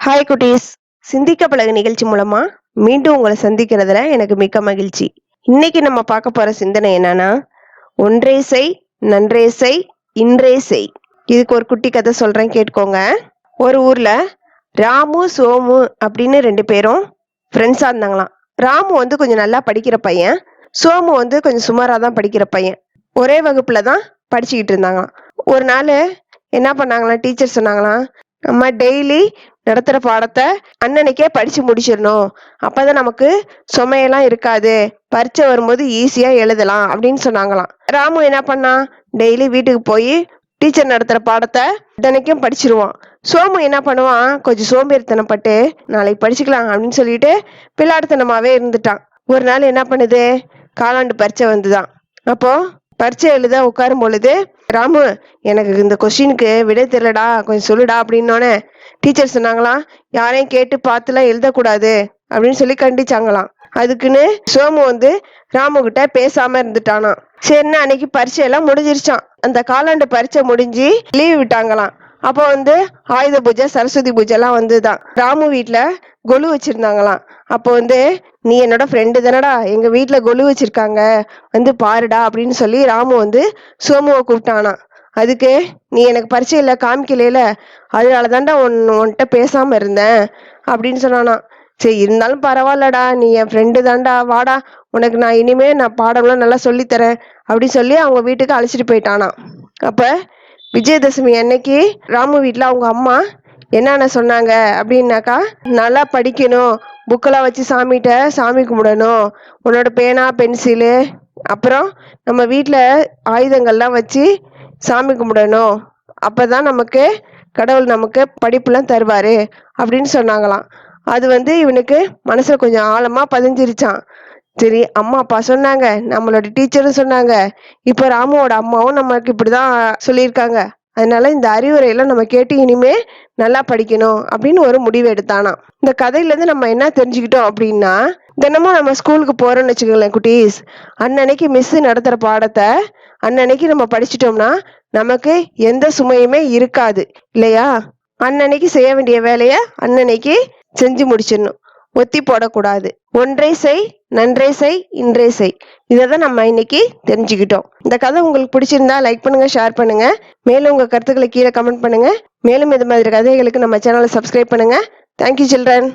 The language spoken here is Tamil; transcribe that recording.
ஹாய் குட்டீஸ். சிந்திக்க பழகு நிகழ்ச்சி மூலமா மீண்டும் உங்களை சந்திக்கிறதுல எனக்கு மிக்க மகிழ்ச்சி. இன்னைக்கு நம்ம பார்க்க போற சிந்தனை என்னன்னா, ஒன்றே செய், நன்றே செய், இன்றே செய். இதுக்கு ஒரு குட்டி கதை சொல்றேன், கேட்டுக்கோங்க. ஒரு ஊர்ல ராமு சோமு அப்படின்னு 2 பேரும் ஃப்ரெண்ட்ஸா இருந்தாங்களாம். ராமு வந்து கொஞ்சம் நல்லா படிக்கிற பையன், சோமு வந்து கொஞ்சம் சுமாரா தான் படிக்கிற பையன். ஒரே வகுப்புல தான் படிச்சுக்கிட்டு இருந்தாங்களாம். ஒரு நாள் என்ன பண்ணாங்களாம், டீச்சர் சொன்னாங்களாம், நம்ம டெய்லி நடத்துற பாடத்தை அன்னன்னைக்கே படிச்சு முடிச்சிடணும். அப்பதான் நமக்கு சுமையெல்லாம் இருக்காது, பரீட்சை வரும்போது ஈஸியா எழுதலாம் அப்படின்னு சொன்னாங்களாம். ராமு என்ன பண்ணான், டெய்லி வீட்டுக்கு போய் டீச்சர் நடத்துற பாடத்தை தினைக்கும் படிச்சிருவான். சோமு என்ன பண்ணுவான், கொஞ்சம் சோம்பேறித்தனப்பட்டு நாளைக்கு படிச்சுக்கலாம் அப்படின்னு சொல்லிட்டு பிள்ளாடுத்தனமாவே இருந்துட்டான். ஒரு நாள் என்ன பண்ணுது, காலாண்டு பரீட்சை வந்துதான். அப்போ பரீட்சை எழுத உட்காரும் பொழுது, ராமு எனக்கு இந்த கொஸ்டினுக்கு விடை தெரியலடா, கொஞ்சம் சொல்லுடா அப்படின்னோடனே டீச்சர் சொன்னாங்களாம், யாரையும் கேட்டு பார்த்துலாம் எழுதக்கூடாது அப்படின்னு சொல்லி கண்டிச்சாங்களாம். அதுக்குன்னு சோமு வந்து ராமு கிட்ட பேசாம இருந்துட்டானாம். சரின்னு அன்னைக்கு பரீட்சை எல்லாம் முடிஞ்சிருச்சான். அந்த காலாண்டு பரீட்சை முடிஞ்சு லீவ் விட்டாங்களாம். அப்போ வந்து ஆயுத பூஜை, சரஸ்வதி பூஜை எல்லாம் வந்துதான். ராமு வீட்டுல கொலு வச்சிருந்தாங்களாம். அப்போ வந்து, நீ என்னோட ஃப்ரெண்டு தானடா, எங்க வீட்டுல கொலு வச்சிருக்காங்க, வந்து பாருடா அப்படின்னு சொல்லி ராமு வந்து சோமுவை கூப்பிட்டானா. அதுக்கு, நீ எனக்கு பரீட்சையில காமிக்கலையில, அதனால தான்டா உன்கிட்ட பேசாம இருந்தேன் அப்படின்னு சொன்னானா. சரி, இருந்தாலும் பரவாயில்லடா, நீ என் ஃப்ரெண்டு தான்டா, வாடா, உனக்கு நான் இனிமே பாடம்லாம் நல்லா சொல்லித்தரேன் அப்படின்னு சொல்லி அவங்க வீட்டுக்கு அழைச்சிட்டு போயிட்டானா. அப்ப விஜயதசமி அன்னைக்கு ராமு வீட்டுல அவங்க அம்மா என்னென்ன சொன்னாங்க அப்படின்னாக்கா, நல்லா படிக்கணும், புக்கெல்லாம் வச்சு சாமி கும்பிடணும், உன்னோட பேனா பென்சிலு, அப்புறம் நம்ம வீட்டுல ஆயுதங்கள்லாம் வச்சு சாமி கும்பிடணும், அப்பதான் நமக்கு கடவுள் நமக்கு படிப்புலாம் தருவாரு அப்படின்னு சொன்னாங்களாம். அது வந்து இவனுக்கு மனசுல கொஞ்சம் ஆழமா பதிஞ்சிருச்சான். சரி, அம்மா அப்பா சொன்னாங்க, நம்மளோட டீச்சரும் சொன்னாங்க, இப்போ ராமுவோட அம்மாவும் நமக்கு இப்படிதான் சொல்லியிருக்காங்க, அதனால இந்த அறிவுரையெல்லாம் நம்ம கேட்டு இனிமே நல்லா படிக்கணும் அப்படின்னு ஒரு முடிவு எடுத்தானா. இந்த கதையில இருந்து நம்ம என்ன தெரிஞ்சுக்கிட்டோம் அப்படின்னா, தினமும் நம்ம ஸ்கூலுக்கு போறோம்னு வச்சுக்கோங்களேன் குட்டீஸ், அன்னன்னைக்கு மிஸ் நடத்துற பாடத்தை அன்னன்னைக்கு நம்ம படிச்சிட்டோம்னா நமக்கு எந்த சுமையுமே இருக்காது இல்லையா? அன்னன்னைக்கு செய்ய வேண்டிய வேலைய அன்னன்னைக்கு செஞ்சு முடிச்சிடணும், ஒத்தி போடக்கூடாது. ஒன்றே செய், நன்றே செய், இன்றே செய். இதைதான் நம்ம இன்னைக்கு தெரிஞ்சுக்கிட்டோம். இந்த கதை உங்களுக்கு பிடிச்சிருந்தா லைக் பண்ணுங்க, ஷேர் பண்ணுங்க, மேலும் உங்க கருத்துக்களை கீழே கமெண்ட் பண்ணுங்க. மேலும் இது மாதிரி கதைகளுக்கு நம்ம சேனலை சப்ஸ்கிரைப் பண்ணுங்க. Thank you children.